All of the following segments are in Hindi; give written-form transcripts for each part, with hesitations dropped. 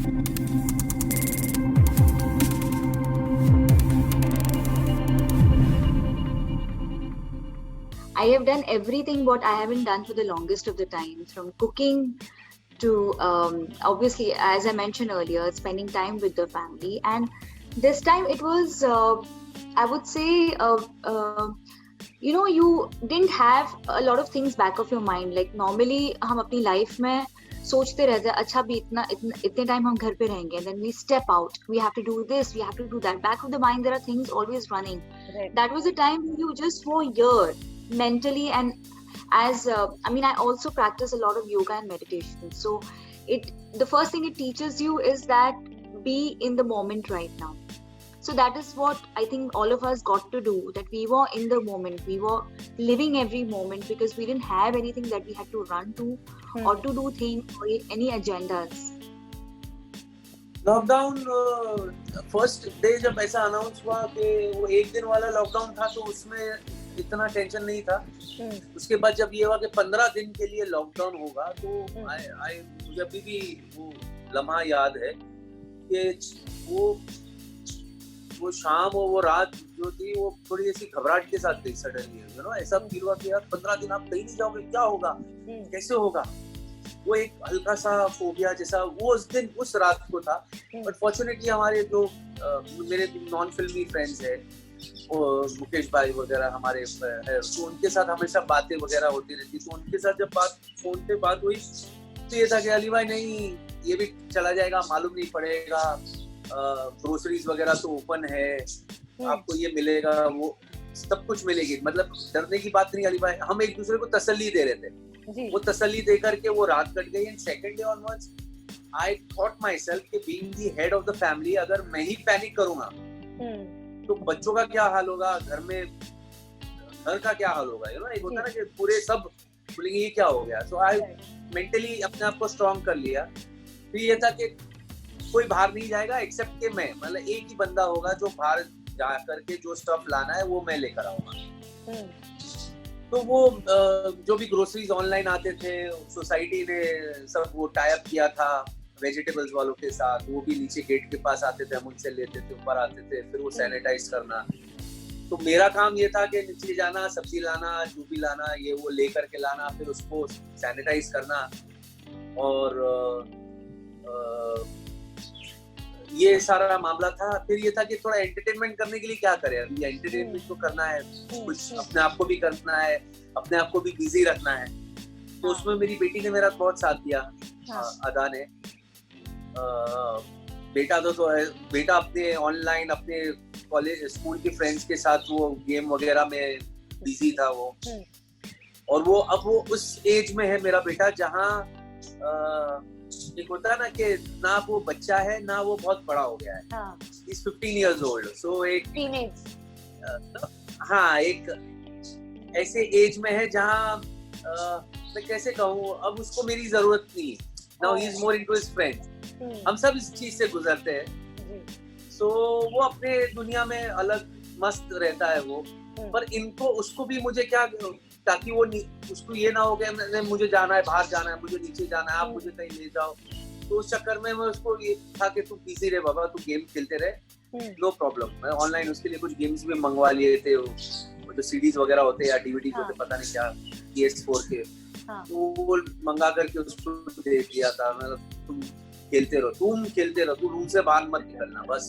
I have done everything what I haven't done for the longest of the time, from cooking to obviously, as I mentioned earlier, spending time with the family. And this time it was, I would say, you didn't have a lot of things back of your mind. Like normally, हम अपनी life में सोचते रहते हैं, अच्छा भी इतने time हम घर पे रहेंगे, and then we step out, we have to do this, we have to do that. Back of the mind, there are things always running. Right. That was a time when you just were here mentally, and as I also practice a lot of yoga and meditation. So the first thing it teaches you is that be in the moment right now. So that is what I think all of us got to do, that we were in the moment, we were living every moment, because we didn't have anything that we had to run to or to do things or any agendas. Lockdown first day जब ऐसा अनाउंस हुआ कि वो एक दिन वाला लॉकडाउन था, तो उसमें इतना टेंशन नहीं था। उसके बाद जब ये हुआ कि 15 दिन के लिए लॉकडाउन होगा, तो मुझे अभी भी वो लम्हा याद है कि वो शाम और वो रात जो थी वो थोड़ी ऐसी घबराहट के साथ गई सडनली, ऐसा फील हुआ कि यार 15 दिन आप कहीं नहीं जाओगे, क्या होगा, कैसे होगा। वो एक हल्का सा फोबिया जैसा वो उस रात को था। बट फॉर्चुनेटली हमारे जो मेरे नॉन फिल्मी फ्रेंड्स है, मुकेश भाई वगैरह हमारे है, तो उनके साथ हमेशा बातें वगैरह होती रहती। तो उनके साथ जब फोन पे बात हुई, तो ये था कि अली भाई नहीं, ये भी चला जाएगा, मालूम नहीं पड़ेगा, ग्रोसरीज वगैरह तो ओपन है, आपको ये मिलेगा, वो सब कुछ मिलेगी, मतलब डरने की बात नहीं। अली भाई हम एक दूसरे को तसल्ली दे रहे थे। वो तसल्ली दे करके वो रात कट गई। And second day onwards I thought myself कि being the head of the family, अगर मैं ही पैनिक करूंगा तो बच्चों का क्या हाल होगा, घर का क्या हाल होगा, एक होता है ना कि पूरे सब बोलेंगे ये क्या हो गया। सो आई मेंटली अपने आप को स्ट्रॉन्ग कर लिया। फिर ये था कि कोई बाहर नहीं जाएगा एक्सेप्ट कि मैं, मतलब एक ही बंदा होगा जो बाहर जा करके जो स्टफ लाना है वो मैं लेकर आऊंगा। तो वो जो भी ग्रोसरीज ऑनलाइन आते थे, सोसाइटी ने सब वो टाई अप किया था वेजिटेबल्स वालों के साथ, वो भी नीचे गेट के पास आते थे, हम उनसे लेते थे, ऊपर आते थे, फिर वो सैनिटाइज करना। तो मेरा काम ये था कि नीचे जाना, सब्जी लाना, जो भी लाना, ये वो ले करके लाना, फिर उसको सैनिटाइज करना। और ये सारा मामला था। फिर ये था कि थोड़ा एंटरटेनमेंट करने के लिए क्या करें, अभी एंटरटेनमेंट तो करना है, कुछ अपने आप को भी करना है, अपने आप को भी बिजी रखना है। तो उसमें मेरी बेटी ने मेरा बहुत साथ दिया, अदा ने। बेटा अपने ऑनलाइन अपने कॉलेज स्कूल के फ्रेंड्स के साथ वो गेम वगैरह में बिजी था वो। और वो उस एज में है मेरा बेटा जहाँ एक होता है ना कि ना वो बच्चा है ना वो बहुत बड़ा हो गया है। He's 15 years old, so एक एक ऐसे एज में है जहाँ मैं कैसे कहूँ, अब उसको मेरी जरूरत नहीं। Now he's more into his friends. हम सब इस चीज से गुजरते हैं। So वो अपने दुनिया में अलग मस्त रहता है वो। पर उसको भी मुझे क्या, ताकि वो उसको ये ना हो गया मुझे जाना है, बाहर जाना है, मुझे नीचे जाना है, आप मुझे कहीं ले जाओ। तो उस चक्कर में मैं उसको ये था कि तू बिजी रहे बाबा, तू गेम खेलते रहे, नो प्रॉब्लम। मैं ऑनलाइन उसके लिए कुछ गेम्स भी मंगवा लिए थे, वो जो सीडीज वगैरह होते हैं या डीवीडी होते, पता नहीं क्या, PS4 के, वो मंगा करके उसको दे दिया था। मतलब तुम खेलते रहो, तू रूम से बाहर मत निकलना बस।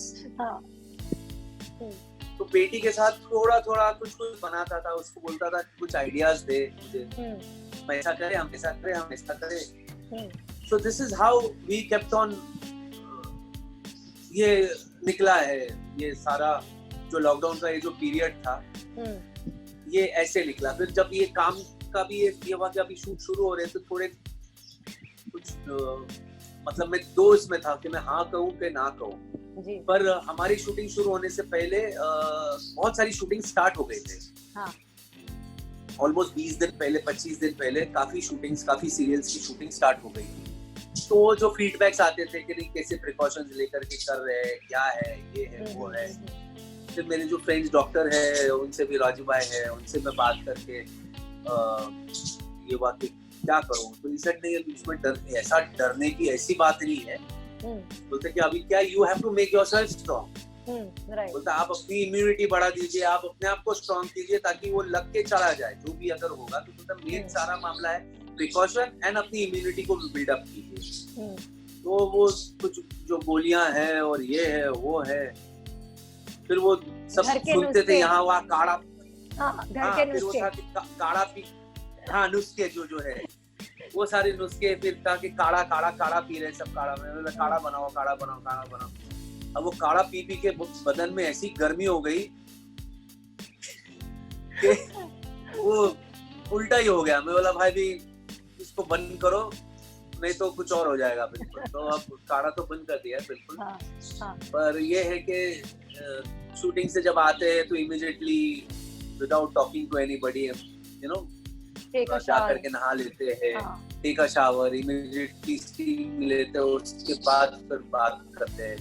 तो बेटी के साथ थोड़ा कुछ बनाता था, उसको बोलता था कुछ आइडियाज दे मुझे, हम ऐसा करें। So this is how we kept on। ये निकला है, ये सारा जो लॉकडाउन का ये जो पीरियड था, ये ऐसे निकला। फिर जब ये काम का भी ये हुआ कि अभी शूट शुरू हो रहे, तो थोड़े कुछ मतलब मैं दो इसमें था कि मैं हाँ कहूँ कि ना कहूँ। पर हमारी शूटिंग शुरू होने से पहले बहुत सारी शूटिंग स्टार्ट हो गई थे। ऑलमोस्ट 20 दिन पहले, 25 दिन पहले काफी सीरियल्स की शूटिंग स्टार्ट हो गई। तो जो फीडबैक्स आते थे कि नहीं कैसे प्रिकॉशंस लेकर के कर रहे हैं, क्या है, ये है, वो है। फिर मेरे जो फ्रेंड्स डॉक्टर है, उनसे भी, राजू भाई है, उनसे मैं बात करके ये बात क्या करूं, तो इसे नहीं, उसमें ऐसा डरने की ऐसी बात नहीं है। बोलते कि अभी क्या, you have to make yourself strong. बोलता आप अपनी इम्यूनिटी बढ़ा दीजिए, आप अपने आप को स्ट्रांग कीजिए ताकि वो लग के चला जाए जो भी अगर होगा। तो बोलता मेन सारा मामला है प्रिकॉशन एंड अपनी इम्यूनिटी को बिल्डअप कीजिए। तो वो कुछ जो गोलियां हैं और ये है वो है, फिर वो सब सुनते थे यहाँ वहाँ काढ़ा, फिर वो था कि काढ़ा पी, हाँ नुस्खे जो है वो सारे नुस्खे, फिर था कि काढ़ा काढ़ा काढ़ा पी रहे सब, काढ़ा में काढ़ा बनाओ काढ़ा बनाओ काढ़ा बनाओ। अब वो काढ़ा पी पी के बदन में ऐसी गर्मी हो गई कि वो उल्टा ही हो गया। मैं बोला भाई भी इसको बंद करो नहीं तो कुछ और हो जाएगा बिल्कुल। तो अब काढ़ा तो बंद कर दिया बिल्कुल। पर ये है कि शूटिंग से जब आते हैं तो immediately without talking to anybody you know जा करके नहा लेते हैं, take a shower, immediately steam लेते हैं, उसके बाद फिर बात करते हैं।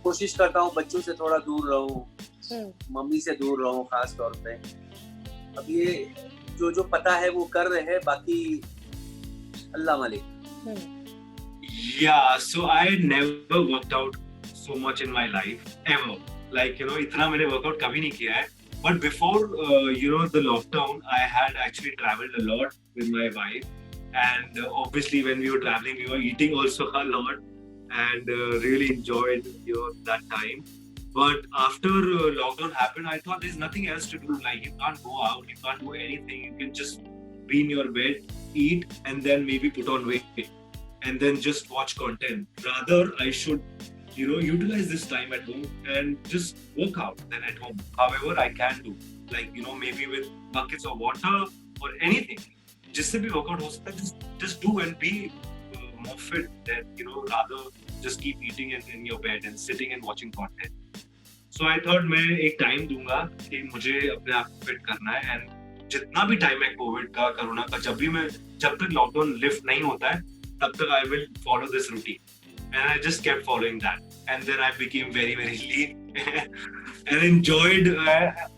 कोशिश करता हूँ बच्चों से थोड़ा दूर रहूं, मम्मी से दूर रहूं खास तौर पे। अब ये जो पता है वो कर रहे हैं, बाकी अल्लाह मालिक। Yeah, so I never worked out so much in my life ever. Like इतना मैंने workout कभी नहीं किया है. But before the lockdown, I had actually traveled a lot with my wife, and obviously when we were traveling, we were eating also a lot, and really enjoyed that time. But after lockdown happened, I thought there's nothing else to do. Like you can't go out, you can't do anything. You can just be in your bed, eat, and then maybe put on weight, and then just watch content. Rather, I should utilize this time at home and just work out than at home. However, I can do, like maybe with buckets of water or anything. जिससे भी workout हो सकता है, just do and be more fit than rather just keep eating in your bed and sitting and watching content. So I thought मैं एक टाइम दूंगा कि मुझे अपने आप को फिट करना है, and जितना भी टाइम है कोविड का, कोरोना का, जब तक लॉकडाउन लिफ्ट नहीं होता है तब तक I will follow this routine. And I just kept following that, and then I became very, very lean and enjoyed.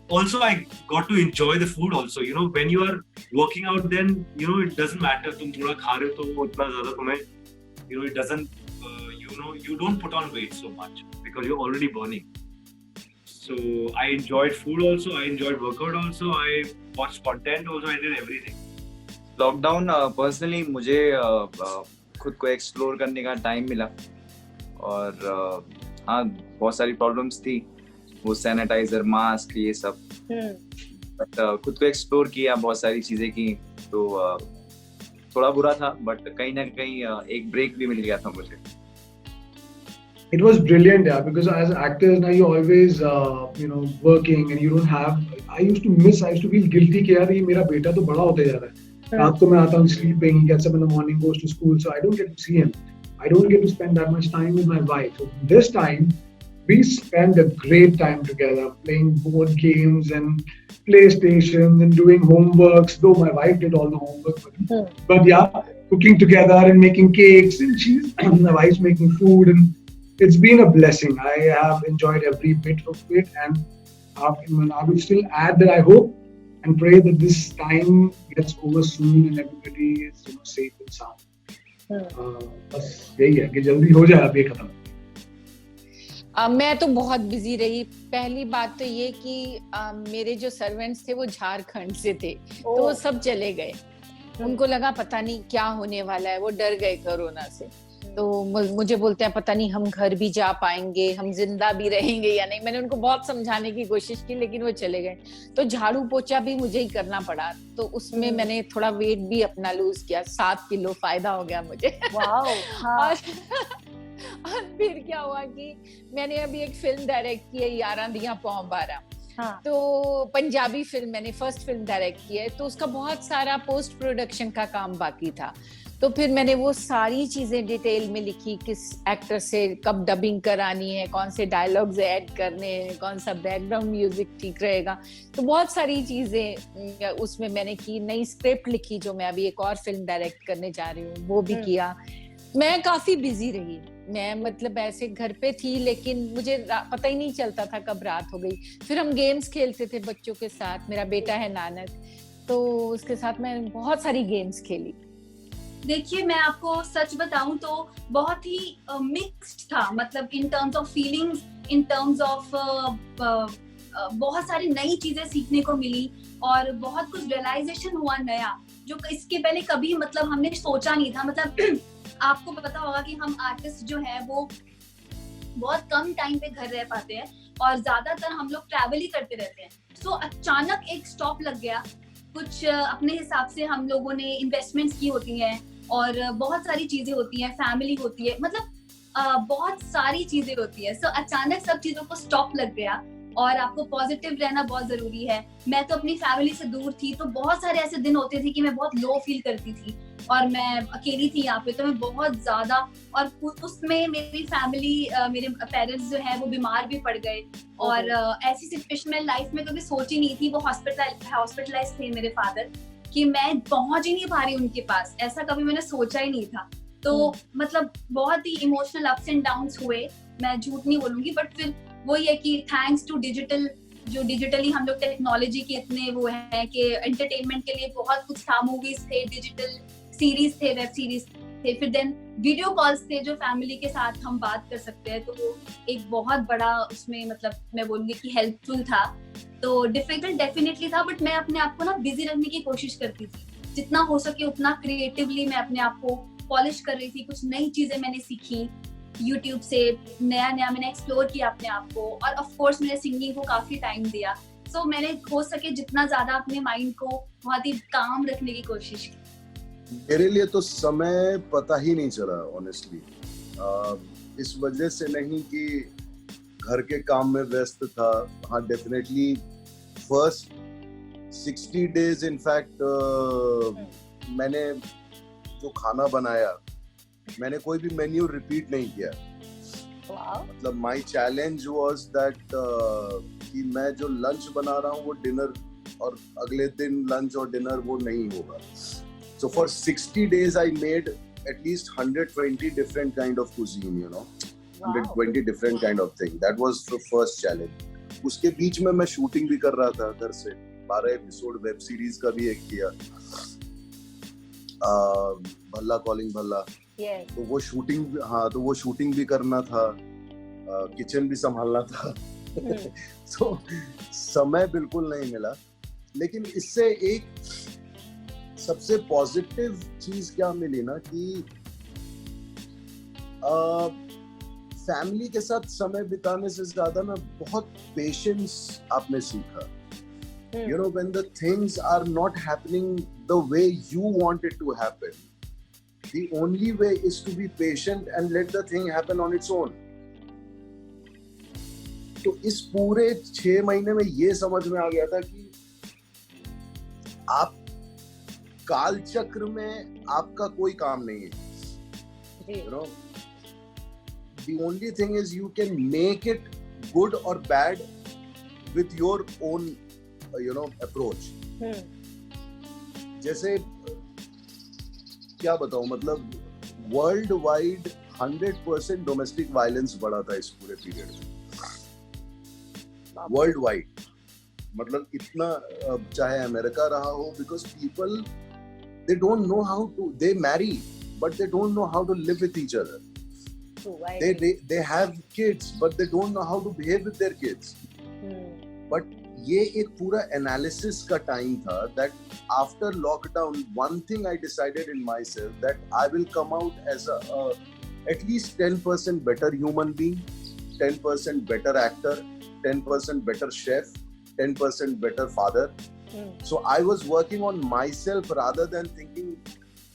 Also, I got to enjoy the food. Also, when you are working out, then it doesn't matter. तुम थोड़ा खा रहे हो तो वो इतना ज़्यादा तुम्हें, it doesn't. You don't put on weight so much because you're already burning. So I enjoyed food also. I enjoyed workout also. I watched content also. I did everything. Lockdown personally मुझे खुद को एक्सप्लोर करने का टाइम मिला, और हाँ बहुत सारी प्रॉब्लम्स थी, वो सैनिटाइजर, मास्क, ये सब, बट खुद को एक्सप्लोर किया, बहुत सारी चीजें की, तो थोड़ा बुरा था, बट कहीं ना कहीं एक ब्रेक भी मिल गया था मुझे. It was brilliant, yeah, because as actors now you're always working and you don't have. I used to feel guilty कि यार ये मेरा बेटा तो बड़ा होते जा रहा है. रात को मैं आता हूँ sleeping, he gets up in the morning, goes to school, so I don't get to see him. I don't get to spend that much time with my wife. So this time, we spent a great time together, playing board games and PlayStations and doing homeworks. Though my wife did all the homework for me, but yeah, cooking together and making cakes, and my wife's making food, and it's been a blessing. I have enjoyed every bit of it, and I will still add that I hope and pray that this time gets over soon and everybody is safe and sound. बस यही है कि जल्दी हो जाए अब ये खत्म. मैं तो बहुत बिजी रही. पहली बात तो ये कि मेरे जो सर्वेंट्स थे वो झारखंड से थे, तो वो सब चले गए. उनको लगा पता नहीं क्या होने वाला है, वो डर गए कोरोना से. तो मुझे बोलते हैं पता नहीं हम घर भी जा पाएंगे, हम जिंदा भी रहेंगे या नहीं. मैंने उनको बहुत समझाने की कोशिश की, लेकिन वो चले गए. तो झाड़ू पोछा भी मुझे ही करना पड़ा, तो उसमें मैंने थोड़ा वेट भी अपना लूज किया. 7 किलो फायदा हो गया मुझे. वाओ. और फिर क्या हुआ कि मैंने अभी एक फिल्म डायरेक्ट की है, 11 दियां पौ 12. तो पंजाबी फिल्म मैंने फर्स्ट फिल्म डायरेक्ट की है, तो उसका बहुत सारा पोस्ट प्रोडक्शन का काम बाकी था. तो फिर मैंने वो सारी चीजें डिटेल में लिखी, किस एक्टर से कब डबिंग करानी है, कौन से डायलॉग्स ऐड करने हैं, कौन सा बैकग्राउंड म्यूजिक ठीक रहेगा. तो बहुत सारी चीजें उसमें मैंने की. नई स्क्रिप्ट लिखी जो मैं अभी एक और फिल्म डायरेक्ट करने जा रही हूँ, वो भी किया. मैं काफी बिजी रही. मैं मतलब ऐसे घर पे थी, लेकिन मुझे पता ही नहीं चलता था कब रात हो गई. फिर हम गेम्स खेलते थे बच्चों के साथ. मेरा बेटा है नानक, तो उसके साथ मैं बहुत सारी गेम्स खेली. देखिए मैं आपको सच बताऊं तो बहुत ही मिक्स्ड था, मतलब in terms of feelings, in terms of बहुत सारी नई चीजें सीखने को मिली और बहुत कुछ रियलाइजेशन हुआ नया, जो इसके पहले कभी मतलब हमने सोचा नहीं था। मतलब आपको पता होगा कि हम आर्टिस्ट जो है वो बहुत कम टाइम पे घर रह पाते हैं और ज्यादातर हम लोग ट्रैवल ही करते रहते हैं। सो अचानक एक स्टॉप लग गया, कुछ अपने हिसाब से हम लोगों ने इन्वेस्टमेंट्स की होती हैं और बहुत सारी चीजें होती हैं, फैमिली होती है, मतलब बहुत सारी चीजें होती है। सो अचानक सब चीजों को स्टॉप लग गया और आपको पॉजिटिव रहना बहुत जरूरी है। मैं तो अपनी फैमिली से दूर थी, तो बहुत सारे ऐसे दिन होते थे कि मैं बहुत लो फील करती थी और मैं अकेली थी यहाँ पे, तो मैं बहुत ज्यादा, और उसमें मेरी फैमिली, मेरे पेरेंट्स जो है वो बीमार भी पड़ गए और ऐसी सिचुएशन में लाइफ में कभी सोची नहीं थी। वो हॉस्पिटलाइज थे मेरे फादर, कि मैं पहुंच ही नहीं पा रही उनके पास, ऐसा कभी मैंने सोचा ही नहीं था। तो मतलब बहुत ही इमोशनल अप्स एंड डाउन्स हुए, मैं झूठ नहीं बोलूंगी, बट फिर वही है कि थैंक्स टू डिजिटल, जो डिजिटली हम लोग टेक्नोलॉजी के इतने वो है कि एंटरटेनमेंट के लिए बहुत कुछ था, मूवीज थे, डिजिटल सीरीज थे, वेब सीरीज थे, फिर देन वीडियो कॉल्स थे जो फैमिली के साथ हम बात कर सकते हैं, तो वो एक बहुत बड़ा उसमें मतलब मैं बोलूंगी कि हेल्पफुल था। तो डिफिकल्ट डेफिनेटली था, बट मैं अपने आप को ना बिजी रखने की कोशिश करती थी, जितना हो सके उतना क्रिएटिवली मैं अपने आप को पॉलिश कर रही थी। कुछ नई चीजें मैंने सीखी यूट्यूब से, नया मैंने एक्सप्लोर किया अपने आप को, और ऑफ कोर्स मैंने सिंगिंग को काफी टाइम दिया। सो मैंने हो सके जितना ज्यादा अपने माइंड को बहुत ही काम रखने की कोशिश की। मेरे लिए तो समय पता ही नहीं चला ऑनेस्टली, इस वजह से नहीं कि घर के काम में व्यस्त था। हाँ डेफिनेटली फर्स्ट 60 डेज इनफैक्ट मैंने जो खाना बनाया, मैंने कोई भी मेन्यू रिपीट नहीं किया। मतलब माय चैलेंज वाज दैट कि मैं जो लंच बना रहा हूँ वो डिनर, और अगले दिन लंच और डिनर वो नहीं होगा। So for 60 days I made at least 120 different kind of cuisine, you know, 120 different kind of thing. That was the first challenge. उसके बीच में मैं शूटिंग भी कर रहा था घर से, 12 एपिसोड वेब सीरीज का भी एक किया, भल्ला कॉलिंग भल्ला। तो वो शूटिंग, हाँ तो वो शूटिंग भी करना था, किचन भी संभालना था। तो समय बिल्कुल नहीं मिला। लेकिन इससे एक सबसे पॉजिटिव चीज क्या मिली ना कि फैमिली के साथ समय बिताने से ज्यादा ना बहुत पेशेंस आपने सीखा। You know, when the things are not happening the way you want it to happen, the only way is to be patient and let the thing happen on its own. तो इस पूरे 6 महीने में ये समझ में आ गया था कि आप काल चक्र में आपका कोई काम नहीं है। You know, the only thing is you can make it good or bad with your own, you know, approach. जैसे क्या बताऊं, मतलब वर्ल्ड वाइड 100% डोमेस्टिक वायलेंस बढ़ा था इस पूरे पीरियड में, वर्ल्ड वाइड। मतलब इतना, चाहे अमेरिका रहा हो, because people they don't know how to, they marry but they don't know how to live with each other. They have kids but they don't know how to behave with their kids. But ये एक पूरा analysis का time था that after lockdown, one thing I decided in myself that I will come out as a at least 10% better human being, 10% better actor, 10% better chef, 10% better father. So I was working on myself rather than thinking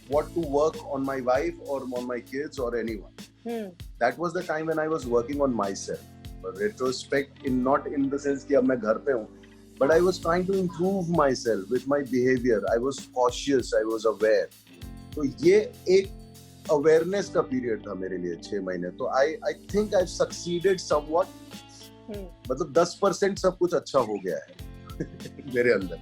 what to work on my wife or on my kids or anyone. That was the time when I was working on myself. But retrospect, not in the sense कि अब मैं घर पे हूँ, but I was trying to improve myself with my behavior. I was cautious, I was aware. तो ये एक awareness का period था मेरे लिए 6 महीने। तो I think I've succeeded somewhat. मतलब 10% सब कुछ अच्छा हो गया है मेरे अंदर।